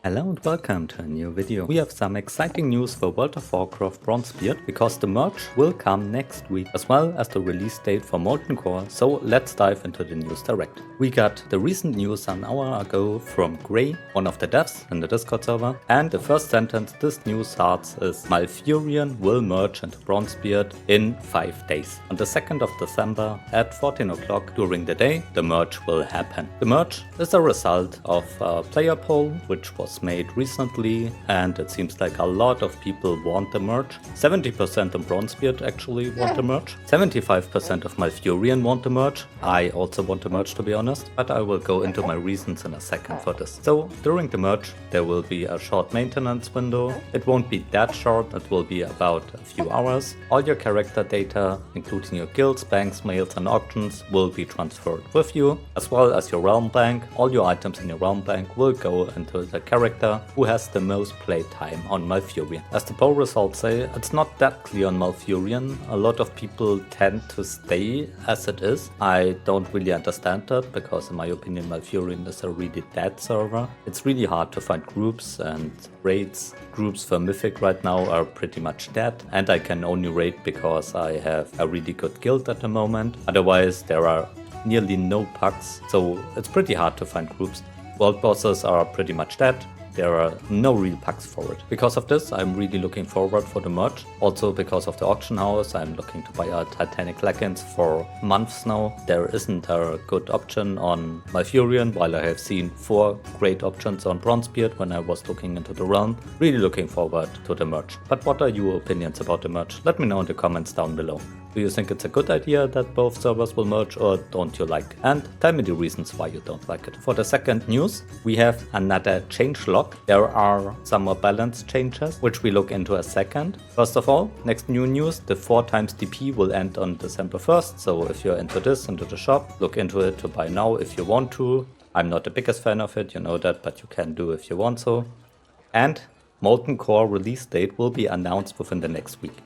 Hello and welcome to a new video. We have some exciting news for World of Warcraft Bronzebeard because the merge will come next week as well as the release date for Molten Core, so let's dive into the news direct. We got the recent news an hour ago from Gray, one of the devs in the Discord server, and the first sentence this news starts is Malfurion will merge into Bronzebeard in 5 days. On the 2nd of December at 14 o'clock during the day, the merge will happen. The merge is a result of a player poll which was made recently, and it seems like a lot of people want the merge. 70% of Bronzebeard actually want the merge. 75% of Malfurion want the merge. I also want the merge, to be honest, but I will go into my reasons in a second for this. So during the merge there will be a short maintenance window. It won't be that short, it will be about a few hours. All your character data, including your guilds, banks, mails and auctions, will be transferred with you, as well as your realm bank. All your items in your realm bank will go into the character who has the most play time on Malfurion. As the poll results say, it's not that clear on Malfurion. A lot of people tend to stay as it is. I don't really understand that because in my opinion Malfurion is a really dead server. It's really hard to find groups and raids. Groups for Mythic right now are pretty much dead, and I can only raid because I have a really good guild at the moment. Otherwise there are nearly no pucks, so it's pretty hard to find groups. World bosses are pretty much dead. There are no real packs for it. Because of this, I'm really looking forward for the merge. Also because of the auction house, I'm looking to buy a Titanic Legends for months now. There isn't a good option on Malfurion, while I have seen 4 great options on Bronzebeard when I was looking into the realm. Really looking forward to the merge. But what are your opinions about the merge? Let me know in the comments down below. Do you think it's a good idea that both servers will merge, or don't you like it? And tell me the reasons why you don't like it. For the second news, we have another changelog. There are some more balance changes, which we look into a second. First of all, next new news, the 4x DP will end on December 1st. So if you're into this, into the shop, look into it to buy now if you want to. I'm not the biggest fan of it, you know that, but you can do if you want so. And Molten Core Release Date will be announced within the next week.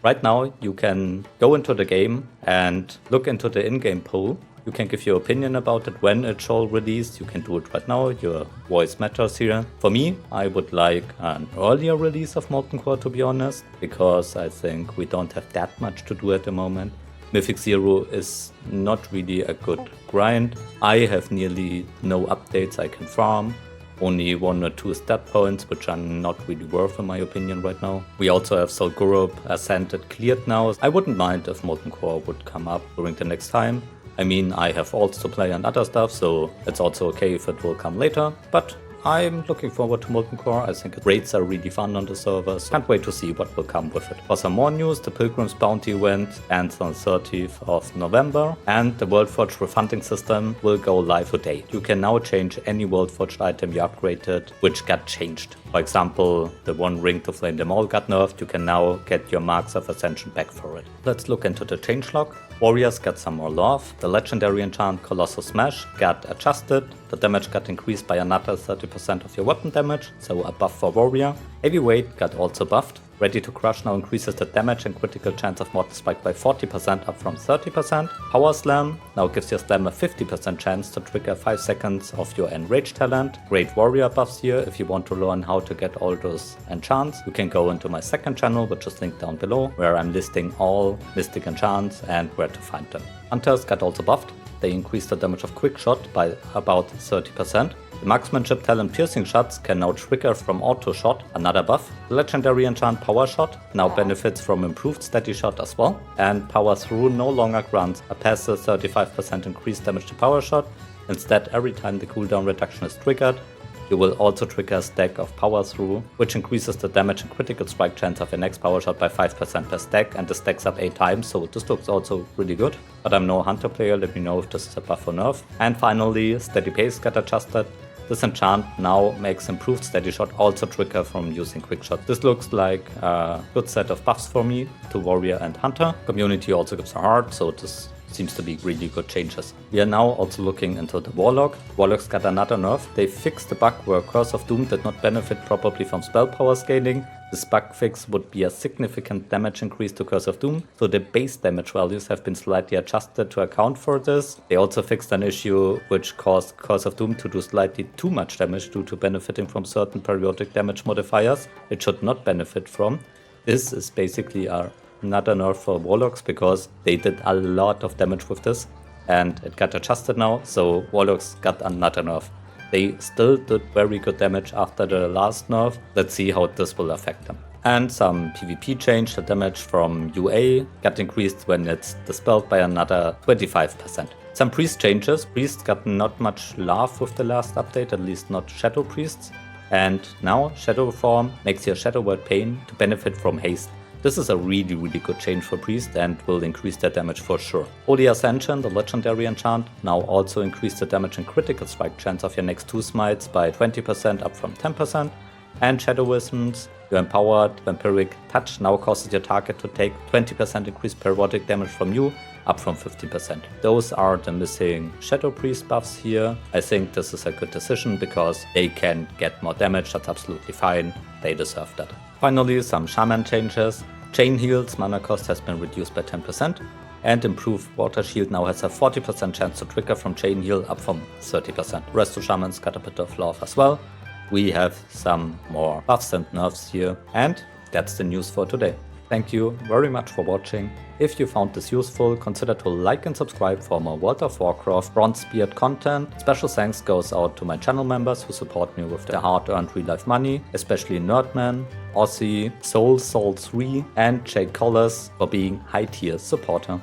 Right now, you can go into the game and look into the in-game poll. You can give your opinion about it when it shall release. You can do it right now. Your voice matters here. For me, I would like an earlier release of Molten Core, to be honest, because I think we don't have that much to do at the moment. Mythic 0 is not really a good grind. I have nearly no updates I can farm. Only 1 or 2 stat points, which are not really worth in my opinion right now. We also have Solgurup Ascended cleared now. I wouldn't mind if Molten Core would come up during the next time. I mean, I have alts to play and other stuff, so it's also okay if it will come later. But I'm looking forward to Molten Core. I think raids are really fun on the servers. Can't wait to see what will come with it. For some more news, the Pilgrims bounty event ends on 30th of November, and the worldforged refunding system will go live today. You can now change any worldforged item you upgraded, which got changed. For example, the one ring to flame them all got nerfed. You can now get your marks of Ascension back for it. Let's look into the changelog. Warriors got some more love. The legendary enchant Colossal Smash got adjusted. The damage got increased by another 30% of your weapon damage, so a buff for Warrior. Heavyweight got also buffed. Ready to Crush now increases the damage and critical chance of Mortal Spike by 40% up from 30%. Power Slam now gives your slam a 50% chance to trigger 5 seconds of your Enrage talent. Great Warrior buffs here. If you want to learn how to get all those enchants, you can go into my second channel, which is linked down below, where I'm listing all Mystic enchants and where to find them. Hunters got also buffed. They increased the damage of Quick Shot by about 30%. The Marksmanship talent Piercing Shots can now trigger from Auto Shot, another buff. The legendary enchant Power Shot now benefits from improved Steady Shot as well. And Power Through no longer grants a passive 35% increased damage to Power Shot. Instead, every time the cooldown reduction is triggered, you will also trigger a stack of Power Through, which increases the damage and critical strike chance of your next Power Shot by 5% per stack, and this stacks up 8 times, so this looks also really good. But I'm no Hunter player, let me know if this is a buff or nerf. And finally, Steady Pace got adjusted. This enchant now makes improved Steady Shot also trigger from using Quick Shot. This looks like a good set of buffs for me to Warrior and Hunter. Community also gives a heart, so this seems to be really good changes. We are now also looking into the Warlock. Warlock's got another nerf. They fixed the bug where Curse of Doom did not benefit properly from spell power scaling. This bug fix would be a significant damage increase to Curse of Doom, so the base damage values have been slightly adjusted to account for this. They also fixed an issue which caused Curse of Doom to do slightly too much damage due to benefiting from certain periodic damage modifiers it should not benefit from. This is basically another nerf for Warlocks because they did a lot of damage with this and it got adjusted now, so Warlocks got another nerf. They still did very good damage after the last nerf. Let's see how this will affect them. And some PvP change, the damage from UA got increased when it's dispelled by another 25%. Some priest changes. Priests got not much love with the last update, at least not Shadow Priests. And now Shadow Form makes your Shadow Word Pain to benefit from haste. This is a really good change for Priest and will increase their damage for sure. Holy Ascension, the legendary enchant, now also increased the damage and critical strike chance of your next 2 smites by 20% up from 10%. And Shadowisms, your empowered vampiric touch now causes your target to take 20% increased periodic damage from you, up from 50%. Those are the missing Shadow Priest buffs here. I think this is a good decision because they can get more damage, that's absolutely fine, they deserve that. Finally, some Shaman changes. Chain Heal's mana cost has been reduced by 10%, and improved Water Shield now has a 40% chance to trigger from Chain Heal, up from 30%. Rest of Shamans got a bit of love as well. We have some more buffs and nerfs here, and that's the news for today. Thank you very much for watching. If you found this useful, consider to like and subscribe for more World of Warcraft Bronzebeard content. Special thanks goes out to my channel members who support me with their hard-earned real-life money, especially Nerdman, Aussie, Soul 3 and Jake Collis for being high-tier supporter.